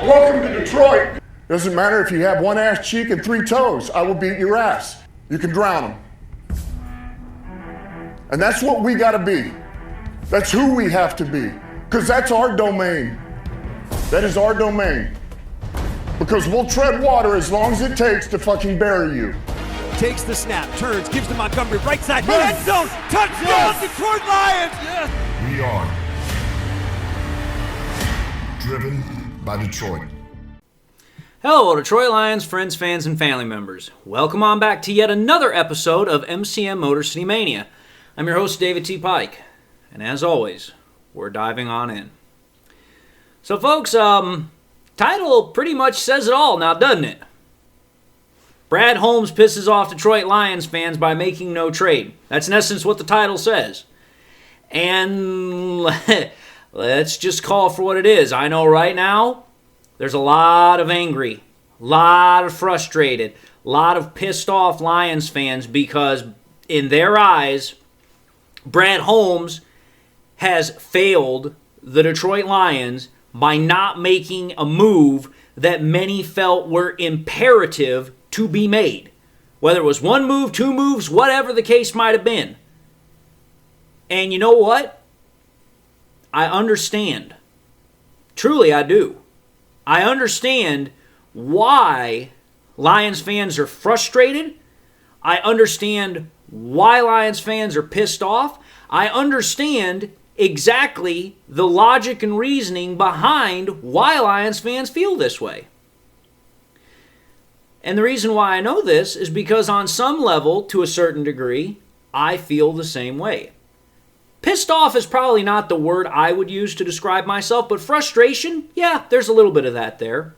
Welcome to Detroit. Doesn't matter if you have one ass cheek and 3 toes. I will beat your ass. You can drown them. And that's what we gotta be. That's who we have to be. Because that's our domain. That is our domain. Because we'll tread water as long as it takes to fucking bury you. Takes the snap, turns, gives to Montgomery, right side, end zone, touchdown, Detroit Lions! Yes. We are driven by Detroit. Hello, Detroit Lions friends, fans, and family members. Welcome on back to yet another episode of MCM Motor City Mania. I'm your host, David T. Pike, and as always, we're diving on in. So, folks, title pretty much says it all now, doesn't it? Brad Holmes pisses off Detroit Lions fans by making no trade. That's in essence what the title says. And let's just call for what it is. I know right now, there's a lot of angry, a lot of frustrated, a lot of pissed off Lions fans because in their eyes, Brad Holmes has failed the Detroit Lions by not making a move that many felt were imperative to be made. Whether it was one move, 2 moves, whatever the case might have been. And you know what? I understand. Truly, I do. I understand why Lions fans are frustrated. I understand why Lions fans are pissed off. I understand exactly the logic and reasoning behind why Lions fans feel this way. And the reason why I know this is because on some level, to a certain degree, I feel the same way. Pissed off is probably not the word I would use to describe myself, but frustration, yeah, there's a little bit of that there.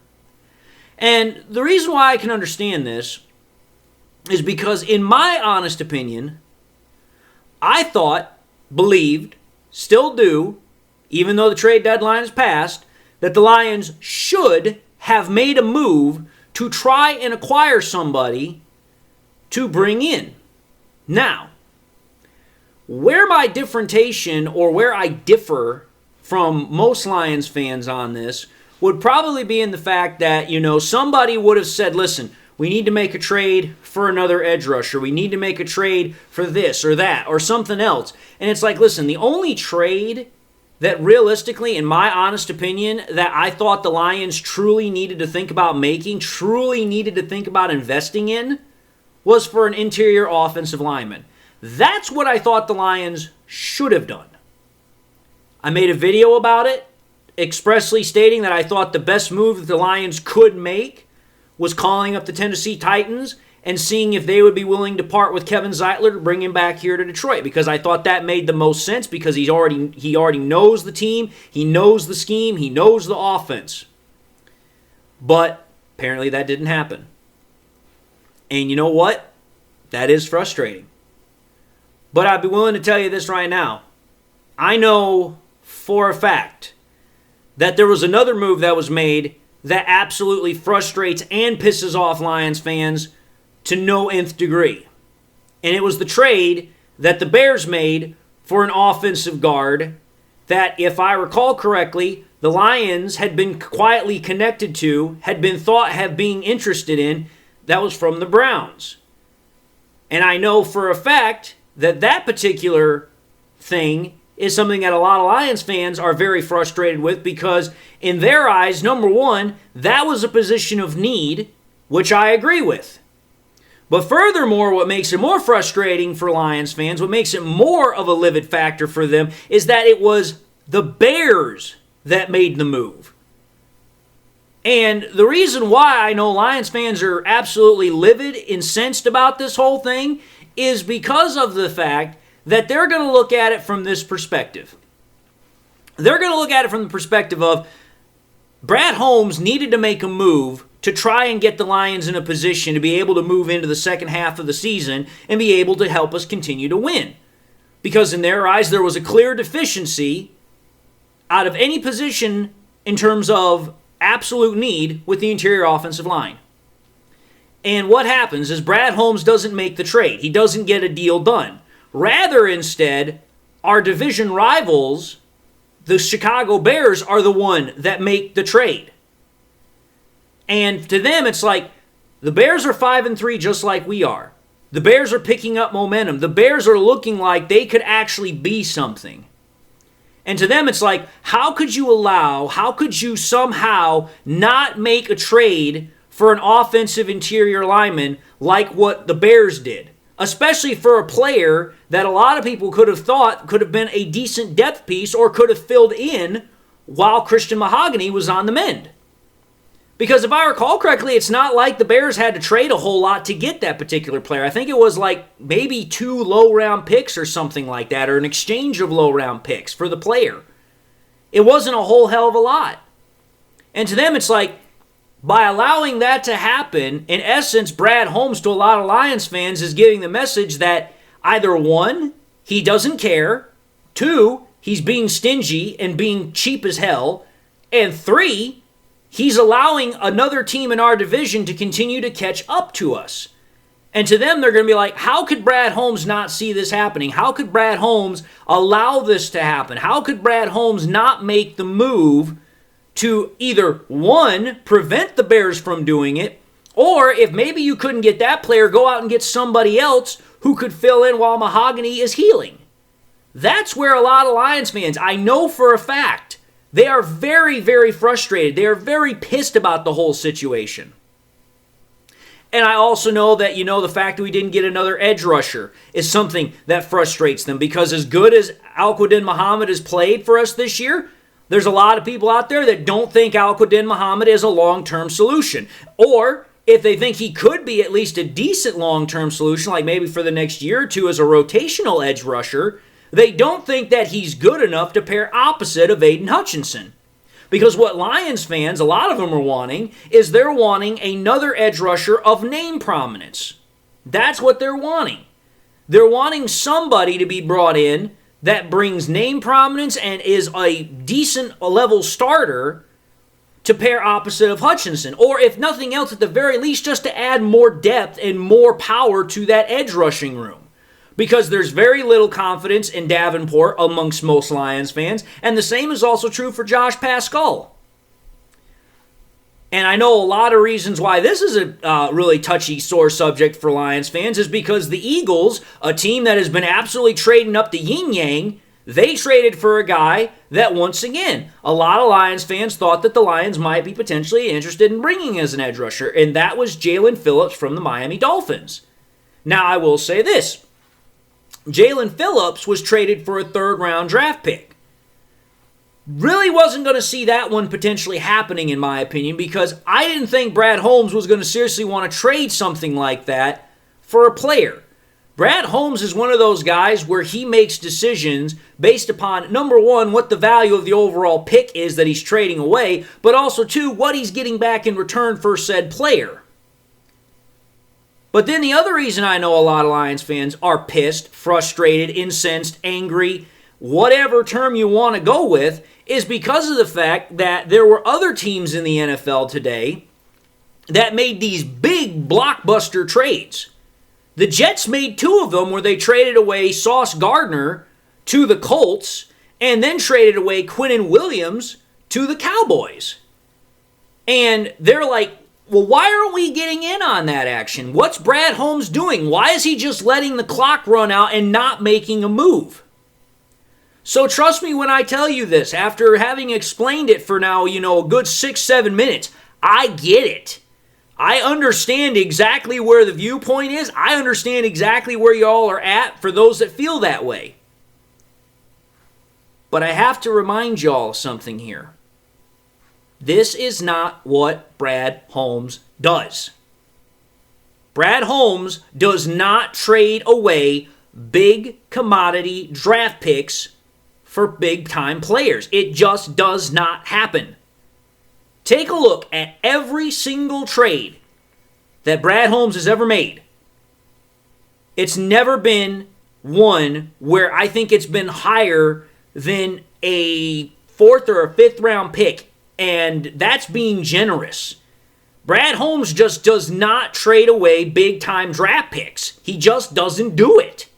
And the reason why I can understand this is because in my honest opinion, I thought, believed, still do, even though the trade deadline has passed, that the Lions should have made a move to try and acquire somebody to bring in. Now, where my differentiation or where I differ from most Lions fans on this would probably be in the fact that, somebody would have said, listen, we need to make a trade for another edge rusher. We need to make a trade for this or that or something else. And it's like, listen, the only trade that realistically, in my honest opinion, that I thought the Lions truly needed to think about making, truly needed to think about investing in, was for an interior offensive lineman. That's what I thought the Lions should have done. I made a video about it, expressly stating that I thought the best move that the Lions could make was calling up the Tennessee Titans and seeing if they would be willing to part with Kevin Zeitler to bring him back here to Detroit, because I thought that made the most sense because he already knows the team, he knows the scheme, he knows the offense. But apparently that didn't happen. And you know what? That is frustrating. But I'd be willing to tell you this right now. I know for a fact that there was another move that was made that absolutely frustrates and pisses off Lions fans to no nth degree. And it was the trade that the Bears made for an offensive guard that, if I recall correctly, the Lions had been quietly connected to, had been thought have being interested in, that was from the Browns. And I know for a fact that that particular thing is something that a lot of Lions fans are very frustrated with because in their eyes, number one, that was a position of need, which I agree with. But furthermore, what makes it more frustrating for Lions fans, what makes it more of a livid factor for them, is that it was the Bears that made the move. And the reason why I know Lions fans are absolutely livid, incensed about this whole thing, is because of the fact that they're going to look at it from this perspective. They're going to look at it from the perspective of Brad Holmes needed to make a move to try and get the Lions in a position to be able to move into the second half of the season and be able to help us continue to win. Because in their eyes, there was a clear deficiency out of any position in terms of absolute need with the interior offensive line. And what happens is Brad Holmes doesn't make the trade. He doesn't get a deal done. Rather, instead, our division rivals, the Chicago Bears, are the one that make the trade. And to them, it's like, the Bears are 5-3 just like we are. The Bears are picking up momentum. The Bears are looking like they could actually be something. And to them, it's like, how could you somehow not make a trade for an offensive interior lineman like what the Bears did? Especially for a player that a lot of people could have thought could have been a decent depth piece or could have filled in while Christian Mahogany was on the mend. Because if I recall correctly, it's not like the Bears had to trade a whole lot to get that particular player. I think it was like maybe 2 low-round picks or something like that, or an exchange of low-round picks for the player. It wasn't a whole hell of a lot. And to them, it's like, by allowing that to happen, in essence, Brad Holmes, to a lot of Lions fans, is giving the message that either 1, he doesn't care, 2, he's being stingy and being cheap as hell, and 3, he's allowing another team in our division to continue to catch up to us. And to them, they're going to be like, how could Brad Holmes not see this happening? How could Brad Holmes allow this to happen? How could Brad Holmes not make the move to either, 1, prevent the Bears from doing it, or if maybe you couldn't get that player, go out and get somebody else who could fill in while Mahogany is healing? That's where a lot of Lions fans, I know for a fact, they are very, very frustrated. They are very pissed about the whole situation. And I also know that, the fact that we didn't get another edge rusher is something that frustrates them, because as good as Al-Quadin Muhammad has played for us this year, there's a lot of people out there that don't think Al-Quadin Muhammad is a long-term solution. Or if they think he could be at least a decent long-term solution, like maybe for the next year or two as a rotational edge rusher, they don't think that he's good enough to pair opposite of Aiden Hutchinson. Because what Lions fans, a lot of them are wanting, is they're wanting another edge rusher of name prominence. That's what they're wanting. They're wanting somebody to be brought in that brings name prominence and is a decent level starter to pair opposite of Hutchinson. Or if nothing else, at the very least, just to add more depth and more power to that edge rushing room. Because there's very little confidence in Davenport amongst most Lions fans, and the same is also true for Josh Pascal. And I know a lot of reasons why this is a really touchy, sore subject for Lions fans is because the Eagles, a team that has been absolutely trading up the yin-yang, they traded for a guy that, once again, a lot of Lions fans thought that the Lions might be potentially interested in bringing as an edge rusher, and that was Jalen Phillips from the Miami Dolphins. Now, I will say this. Jalen Phillips was traded for a 3rd-round draft pick. Really wasn't going to see that one potentially happening, in my opinion, because I didn't think Brad Holmes was going to seriously want to trade something like that for a player. Brad Holmes is one of those guys where he makes decisions based upon, number 1, what the value of the overall pick is that he's trading away, but also 2, what he's getting back in return for said player. But then the other reason I know a lot of Lions fans are pissed, frustrated, incensed, angry, whatever term you want to go with, is because of the fact that there were other teams in the NFL today that made these big blockbuster trades. The Jets made 2 of them where they traded away Sauce Gardner to the Colts and then traded away Quinnen Williams to the Cowboys. And they're like, well, why aren't we getting in on that action? What's Brad Holmes doing? Why is he just letting the clock run out and not making a move? So trust me when I tell you this, after having explained it for now, a good 6-7 minutes, I get it. I understand exactly where the viewpoint is. I understand exactly where y'all are at for those that feel that way. But I have to remind y'all something here. This is not what Brad Holmes does. Brad Holmes does not trade away big commodity draft picks for big-time players. It just does not happen. Take a look at every single trade that Brad Holmes has ever made. It's never been one where I think it's been higher than a 4th or a 5th round pick. And that's being generous. Brad Holmes just does not trade away big-time draft picks. He just doesn't do it.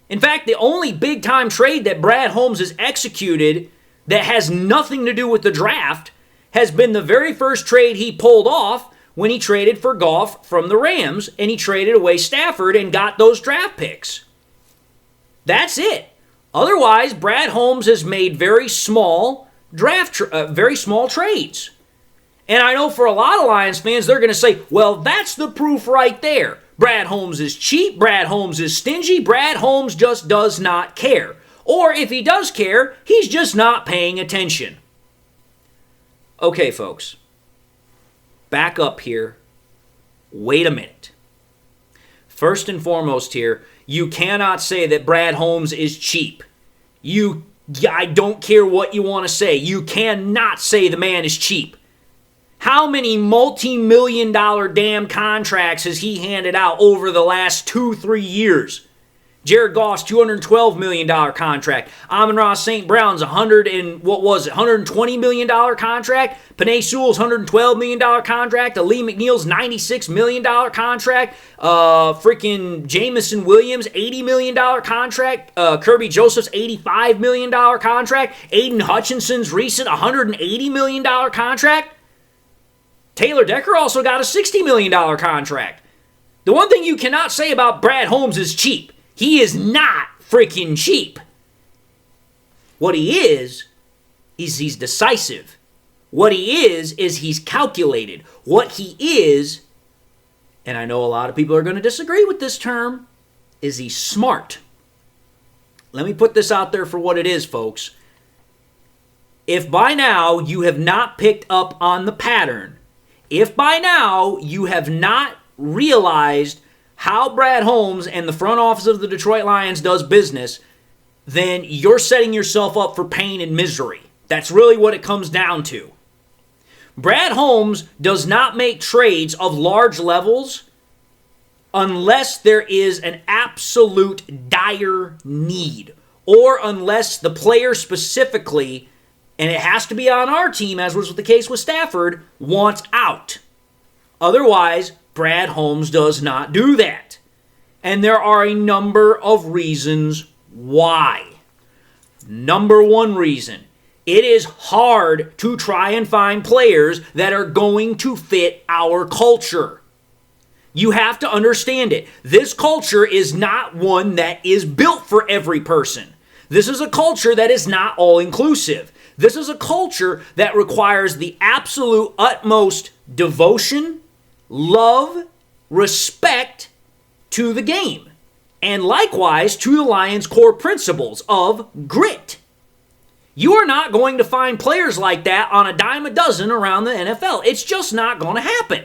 In fact, the only big-time trade that Brad Holmes has executed that has nothing to do with the draft has been the very first trade he pulled off when he traded for Goff from the Rams, and he traded away Stafford and got those draft picks. That's it. Otherwise, Brad Holmes has made very small trades. And I know for a lot of Lions fans, they're going to say, well, that's the proof right there. Brad Holmes is cheap. Brad Holmes is stingy. Brad Holmes just does not care. Or if he does care, he's just not paying attention. Okay, folks. Back up here. Wait a minute. First and foremost here, you cannot say that Brad Holmes is cheap. I don't care what you want to say. You cannot say the man is cheap. How many multi-million-dollar damn contracts has he handed out over the last 2-3 years? Jared Goff's $212 million contract. Amon-Ra St. Brown's $120 million contract. Penei Sewell's $112 million contract. Ali McNeil's $96 million contract. Freaking Jamison Williams, $80 million contract. Kirby Joseph's $85 million contract. Aiden Hutchinson's recent $180 million contract. Taylor Decker also got a $60 million contract. The one thing you cannot say about Brad Holmes is cheap. He is not freaking cheap. What he is he's decisive. What he is he's calculated. What he is, and I know a lot of people are going to disagree with this term, is he's smart. Let me put this out there for what it is, folks. If by now you have not picked up on the pattern, if by now you have not realized how Brad Holmes and the front office of the Detroit Lions does business, then you're setting yourself up for pain and misery. That's really what it comes down to. Brad Holmes does not make trades of large levels unless there is an absolute dire need, or unless the player specifically, and it has to be on our team, as was the case with Stafford, wants out. Otherwise, Brad Holmes does not do that. And there are a number of reasons why. Number one reason, it is hard to try and find players that are going to fit our culture. You have to understand it. This culture is not one that is built for every person. This is a culture that is not all-inclusive. This is a culture that requires the absolute utmost devotion, love, respect to the game, and likewise to the Lions' core principles of grit. You are not going to find players like that on a dime a dozen around the NFL. It's just not going to happen.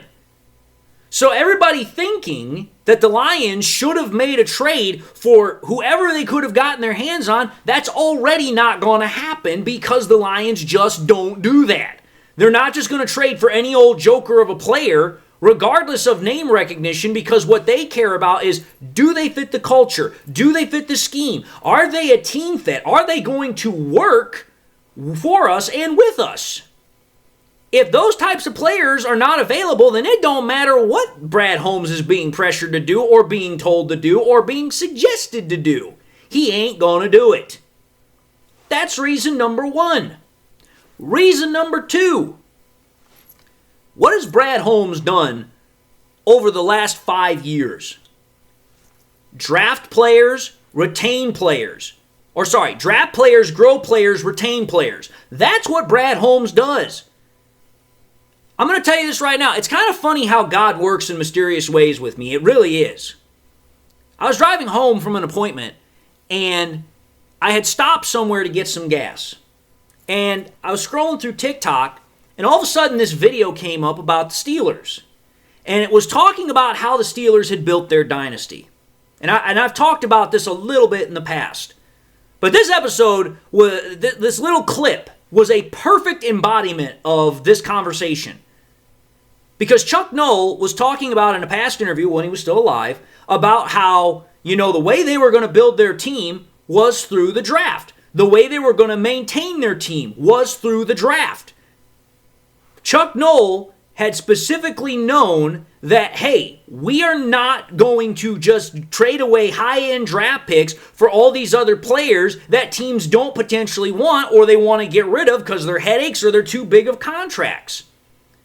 So everybody thinking that the Lions should have made a trade for whoever they could have gotten their hands on, that's already not going to happen because the Lions just don't do that. They're not just going to trade for any old joker of a player, regardless of name recognition, because what they care about is, do they fit the culture? Do they fit the scheme? Are they a team fit? Are they going to work for us and with us? If those types of players are not available, then it don't matter what Brad Holmes is being pressured to do or being told to do or being suggested to do. He ain't going to do it. That's reason number one. Reason number two. What has Brad Holmes done over the last 5 years? Draft players, retain players. Draft players, grow players, retain players. That's what Brad Holmes does. I'm going to tell you this right now. It's kind of funny how God works in mysterious ways with me. It really is. I was driving home from an appointment, and I had stopped somewhere to get some gas. And I was scrolling through TikTok, and all of a sudden this video came up about the Steelers. And it was talking about how the Steelers had built their dynasty. And I've talked about this a little bit in the past. But this episode, this little clip, was a perfect embodiment of this conversation. Because Chuck Noll was talking about in a past interview when he was still alive about how, the way they were going to build their team was through the draft. The way they were going to maintain their team was through the draft. Chuck Noll had specifically known that, hey, we are not going to just trade away high-end draft picks for all these other players that teams don't potentially want or they want to get rid of because they're headaches or they're too big of contracts.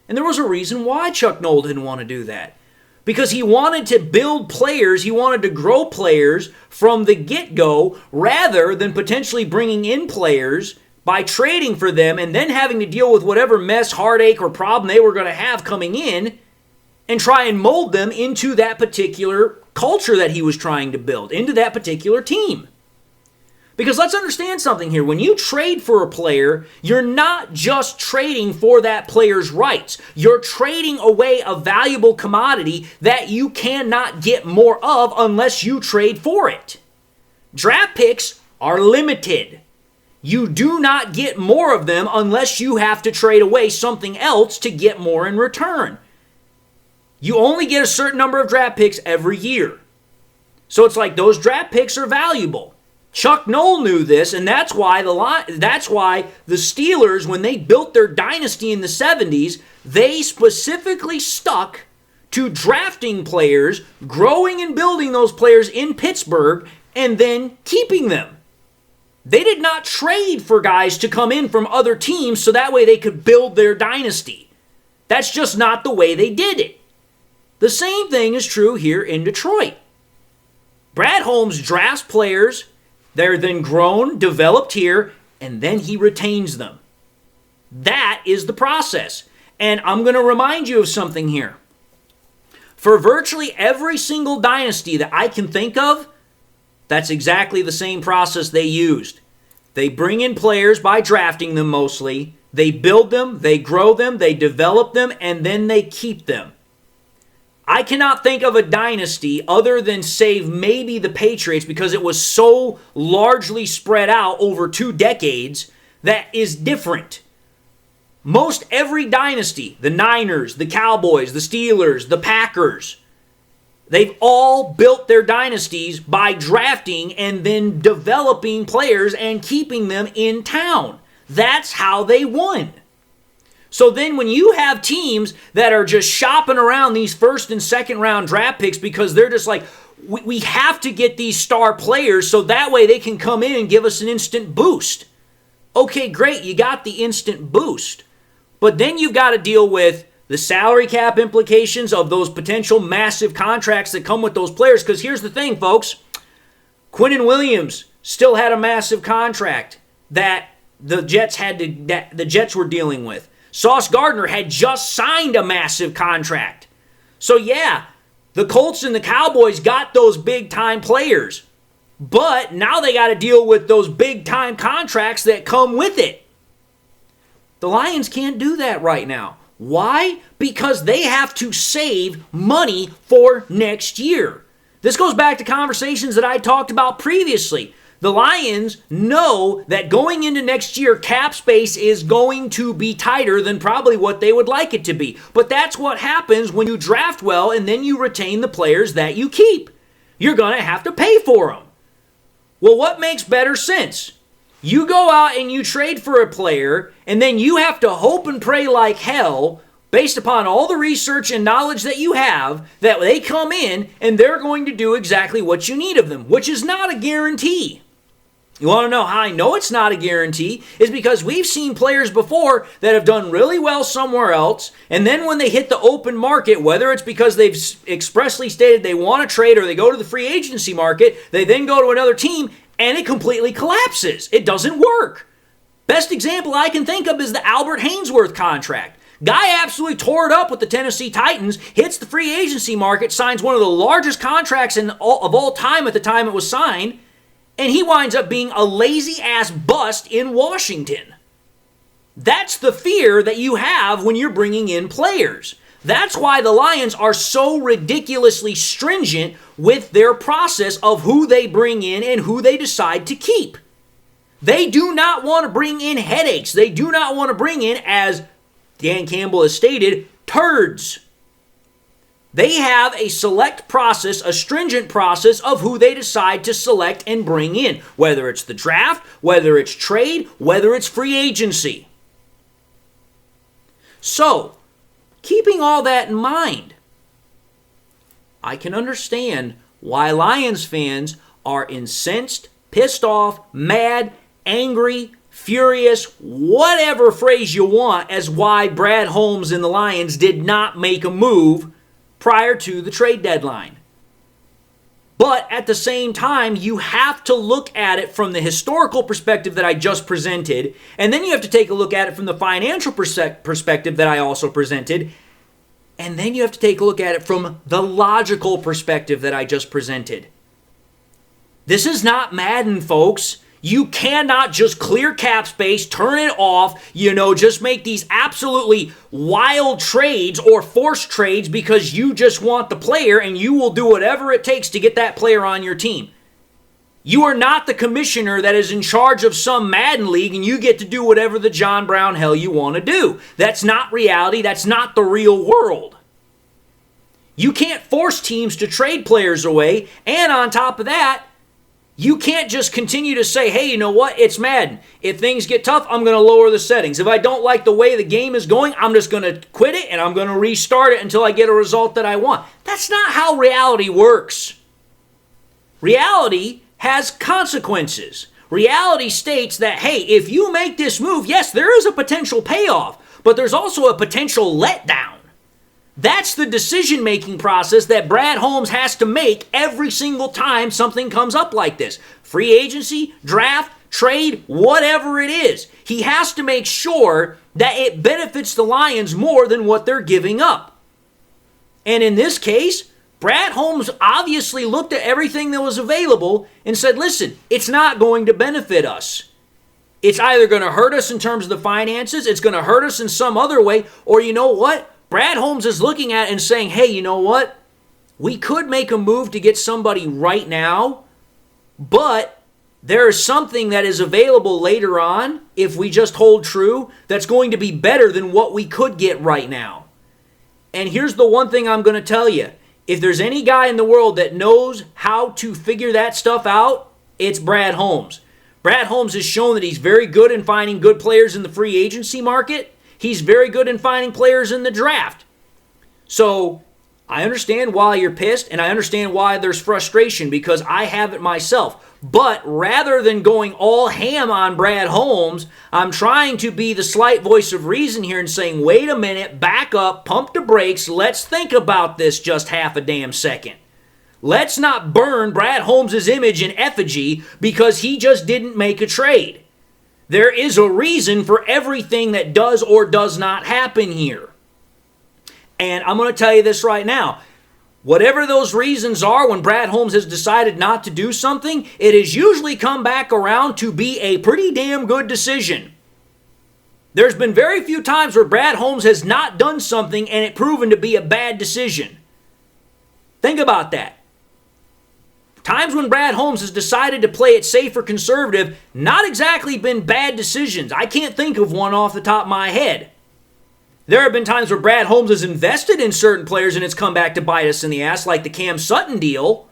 And there was a reason why Chuck Noll didn't want to do that. Because he wanted to build players, he wanted to grow players from the get-go rather than potentially bringing in players by trading for them and then having to deal with whatever mess, heartache, or problem they were going to have coming in and try and mold them into that particular culture that he was trying to build, into that particular team. Because let's understand something here. When you trade for a player, you're not just trading for that player's rights. You're trading away a valuable commodity that you cannot get more of unless you trade for it. Draft picks are limited. You do not get more of them unless you have to trade away something else to get more in return. You only get a certain number of draft picks every year. So it's like those draft picks are valuable. Chuck Noll knew this, and that's why the Steelers, when they built their dynasty in the 70s, they specifically stuck to drafting players, growing and building those players in Pittsburgh, and then keeping them. They did not trade for guys to come in from other teams so that way they could build their dynasty. That's just not the way they did it. The same thing is true here in Detroit. Brad Holmes drafts players. They're then grown, developed here, and then he retains them. That is the process. And I'm going to remind you of something here. For virtually every single dynasty that I can think of, that's exactly the same process they used. They bring in players by drafting them mostly. They build them, they grow them, they develop them, and then they keep them. I cannot think of a dynasty other than save maybe the Patriots because it was so largely spread out over 2 decades that is different. Most every dynasty, the Niners, the Cowboys, the Steelers, the Packers, they've all built their dynasties by drafting and then developing players and keeping them in town. That's how they won. So then when you have teams that are just shopping around these first and second round draft picks because they're just like, we have to get these star players so that way they can come in and give us an instant boost. Okay, great, you got the instant boost. But then you've got to deal with the salary cap implications of those potential massive contracts that come with those players. Because here's the thing, folks. Quinnen Williams still had a massive contract that the Jets were dealing with. Sauce Gardner had just signed a massive contract. So yeah, the Colts and the Cowboys got those big-time players. But now they got to deal with those big-time contracts that come with it. The Lions can't do that right now. Why? Because they have to save money for next year. This goes back to conversations that I talked about previously. The Lions know that going into next year, cap space is going to be tighter than probably what they would like it to be. But that's what happens when you draft well and then you retain the players that you keep. You're going to have to pay for them. Well, what makes better sense? You go out and you trade for a player, and then you have to hope and pray like hell, based upon all the research and knowledge that you have, that they come in and they're going to do exactly what you need of them, which is not a guarantee. You want to know how I know it's not a guarantee? Is because we've seen players before that have done really well somewhere else, and then when they hit the open market, whether it's because they've expressly stated they want to trade or they go to the free agency market, they then go to another team, and it completely collapses. It doesn't work. Best example I can think of is the Albert Haynesworth contract. Guy absolutely tore it up with the Tennessee Titans, hits the free agency market, signs one of the largest contracts of all time at the time it was signed, and he winds up being a lazy-ass bust in Washington. That's the fear that you have when you're bringing in players. That's why the Lions are so ridiculously stringent with their process of who they bring in and who they decide to keep. They do not want to bring in headaches. They do not want to bring in, as Dan Campbell has stated, turds. They have a select process, a stringent process of who they decide to select and bring in, whether it's the draft, whether it's trade, whether it's free agency. So, keeping all that in mind, I can understand why Lions fans are incensed, pissed off, mad, angry, furious, whatever phrase you want, as why Brad Holmes and the Lions did not make a move prior to the trade deadline. But at the same time, you have to look at it from the historical perspective that I just presented, and then you have to take a look at it from the financial perspective that I also presented, and then you have to take a look at it from the logical perspective that I just presented. This is not Madden, folks. You cannot just clear cap space, turn it off, just make these absolutely wild trades or forced trades because you just want the player and you will do whatever it takes to get that player on your team. You are not the commissioner that is in charge of some Madden league and you get to do whatever the John Brown hell you want to do. That's not reality. That's not the real world. You can't force teams to trade players away, and on top of that, you can't just continue to say, hey, you know what? It's Madden. If things get tough, I'm going to lower the settings. If I don't like the way the game is going, I'm just going to quit it and I'm going to restart it until I get a result that I want. That's not how reality works. Reality has consequences. Reality states that, hey, if you make this move, yes, there is a potential payoff, but there's also a potential letdown. That's the decision-making process that Brad Holmes has to make every single time something comes up like this. Free agency, draft, trade, whatever it is. He has to make sure that it benefits the Lions more than what they're giving up. And in this case, Brad Holmes obviously looked at everything that was available and said, listen, it's not going to benefit us. It's either going to hurt us in terms of the finances, it's going to hurt us in some other way, or you know what? Brad Holmes is looking at it and saying, hey, you know what? We could make a move to get somebody right now, but there is something that is available later on, if we just hold true, that's going to be better than what we could get right now. And here's the one thing I'm going to tell you. If there's any guy in the world that knows how to figure that stuff out, it's Brad Holmes. Brad Holmes has shown that he's very good in finding good players in the free agency market. He's very good in finding players in the draft. So I understand why you're pissed, and I understand why there's frustration because I have it myself. But rather than going all ham on Brad Holmes, I'm trying to be the slight voice of reason here and saying, wait a minute, back up, pump the brakes, let's think about this just half a damn second. Let's not burn Brad Holmes' image in effigy because he just didn't make a trade. There is a reason for everything that does or does not happen here. And I'm going to tell you this right now. Whatever those reasons are when Brad Holmes has decided not to do something, it has usually come back around to be a pretty damn good decision. There's been very few times where Brad Holmes has not done something and it proven to be a bad decision. Think about that. Times when Brad Holmes has decided to play it safe or conservative, not exactly been bad decisions. I can't think of one off the top of my head. There have been times where Brad Holmes has invested in certain players and it's come back to bite us in the ass, like the Cam Sutton deal.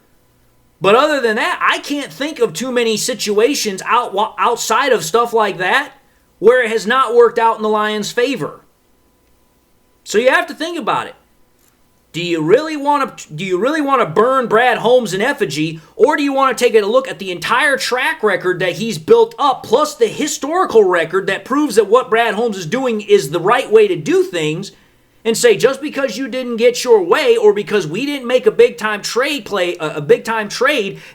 But other than that, I can't think of too many situations outside of stuff like that where it has not worked out in the Lions' favor. So you have to think about it. Do you really want to burn Brad Holmes in effigy, or do you want to take a look at the entire track record that he's built up, plus the historical record that proves that what Brad Holmes is doing is the right way to do things, and say just because you didn't get your way, or because we didn't make a big time trade,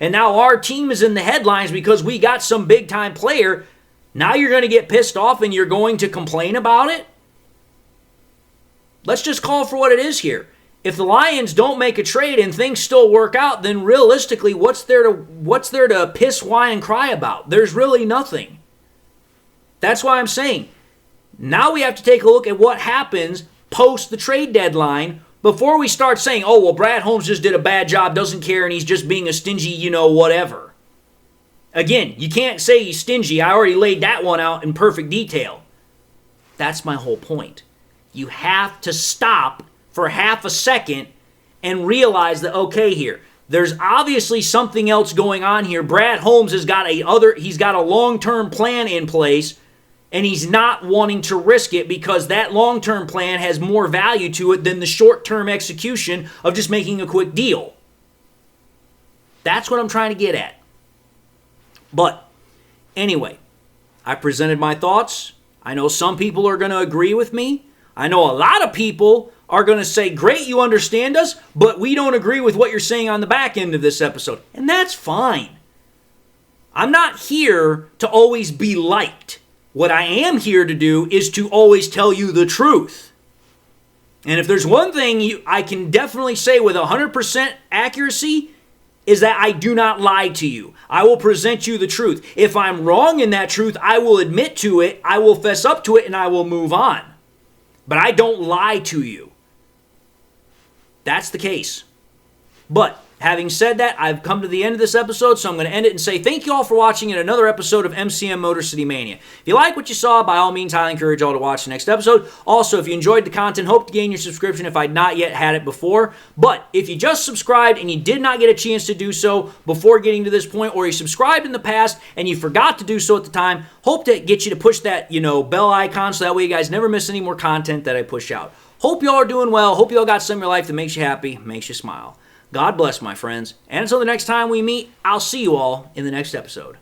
and now our team is in the headlines because we got some big time player, now you're going to get pissed off and you're going to complain about it? Let's just call it for what it is here. If the Lions don't make a trade and things still work out, then realistically, what's there to piss, whine, and cry about? There's really nothing. That's why I'm saying, now we have to take a look at what happens post the trade deadline before we start saying, oh, well, Brad Holmes just did a bad job, doesn't care, and he's just being a stingy, whatever. Again, you can't say he's stingy. I already laid that one out in perfect detail. That's my whole point. You have to stop for half a second and realize that, okay, here, there's obviously something else going on here. Brad Holmes he's got a long-term plan in place, And he's not wanting to risk it because that long-term plan has more value to it than the short-term execution of just making a quick deal. That's what I'm trying to get at. But anyway, I presented my thoughts. I know some people are going to agree with me. I know a lot of people are going to say, great, you understand us, but we don't agree with what you're saying on the back end of this episode. And that's fine. I'm not here to always be liked. What I am here to do is to always tell you the truth. And if there's one thing I can definitely say with 100% accuracy, is that I do not lie to you. I will present you the truth. If I'm wrong in that truth, I will admit to it, I will fess up to it, and I will move on. But I don't lie to you. That's the case. But having said that, I've come to the end of this episode, so I'm going to end it and say thank you all for watching another episode of MCM Motor City Mania. If you like what you saw, by all means, highly encourage you all to watch the next episode. Also, if you enjoyed the content, hope to gain your subscription if I'd not yet had it before. But if you just subscribed and you did not get a chance to do so before getting to this point, or you subscribed in the past and you forgot to do so at the time, hope to get you to push that, bell icon so that way you guys never miss any more content that I push out. Hope y'all are doing well. Hope y'all got some in your life that makes you happy, makes you smile. God bless, my friends. And until the next time we meet, I'll see you all in the next episode.